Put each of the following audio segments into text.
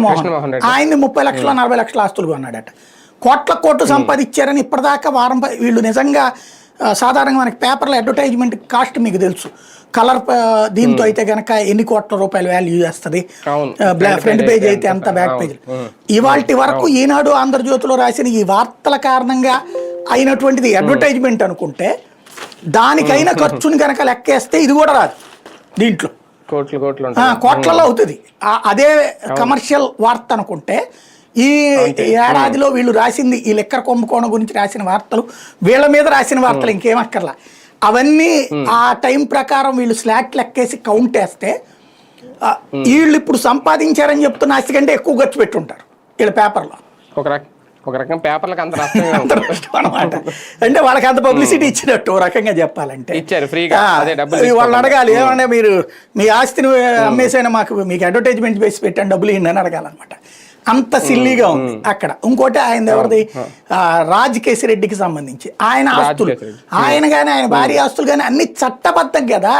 మోహన్ ఆయన్ని 30 లక్షల 40 లక్షల ఆస్తులు కొన్నాడట. కోట్లు సంపాదించారని ఇప్పటిదాకా వీళ్ళు నిజంగా సాధారణంగా మనకి పేపర్లో అడ్వర్టైజ్మెంట్ కాస్ట్ మీకు తెలుసు. కలర్ దీంతో అయితే కనుక ఎన్ని కోట్ల రూపాయలు వాల్యూ చేస్తుంది, ఫ్రంట్ పేజ్ అయితే అంత, బ్యాక్ పేజ్. ఇవాల్టి వరకు ఈనాడు ఆంధ్రజ్యోతిలో రాసిన ఈ వార్తల కారణంగా అయినటువంటిది అడ్వర్టైజ్మెంట్ అనుకుంటే, దానికైనా ఖర్చుని కనుక లెక్కేస్తే ఇది కూడా రాదు. దీంట్లో కోట్లలో అవుతుంది. అదే కమర్షియల్ వార్త అనుకుంటే, ఈ ఏడాదిలో వీళ్ళు రాసింది ఈ లెక్కర కుంభకోణం గురించి రాసిన వార్తలు, వీళ్ళ మీద రాసిన వార్తలు ఇంకేం అక్కర్లా, అవన్నీ ఆ టైం ప్రకారం వీళ్ళు స్లాట్ లెక్కేసి కౌంట్ వేస్తే వీళ్ళు ఇప్పుడు సంపాదించారని చెప్తున్న ఆస్తి కంటే ఎక్కువ ఖర్చు పెట్టుంటారు వీళ్ళ పేపర్లో. ఒక రకం పేపర్లకు అంత నష్టం అనమాట. అంటే వాళ్ళకి అంత పబ్లిసిటీ ఇచ్చినట్టు రకంగా చెప్పాలంటే. వాళ్ళు అడగాలి, ఏమన్నా మీరు మీ ఆస్తిని అమ్మేసైనా మీకు అడ్వర్టైజ్మెంట్ వేసి పెట్టండి, డబ్బులు ఇవ్వండి అని అడగాలన్నమాట. అంత సిల్లీగా ఉంది అక్కడ. ఇంకోటి ఆయన ఎవరిది, రాజ్ కేసిరెడ్డికి సంబంధించి ఆయన ఆస్తులు, ఆయన కానీ ఆయన భార్య ఆస్తులు కానీ అన్ని చట్టబద్ధం కదా.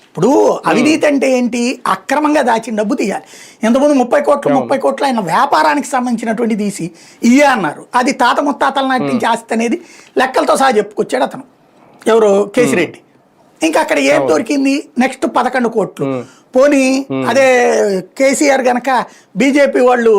ఇప్పుడు అవినీతి అంటే ఏంటి, అక్రమంగా దాచిన డబ్బు తీయాలి. ఇంతకుముందు 30 కోట్లు ఆయన వ్యాపారానికి సంబంధించినటువంటి తీసి ఇయ్యే అన్నారు. అది తాత ముత్తాతల నాటి నుంచి ఆస్తి అనేది లెక్కలతో సహా చెప్పుకొచ్చాడు అతను, ఎవరు కేసిరెడ్డి. ఇంకా అక్కడ ఏం దొరికింది, నెక్స్ట్ 11 కోట్లు. పోనీ అదే కేసీఆర్ గనక బీజేపీ వాళ్ళు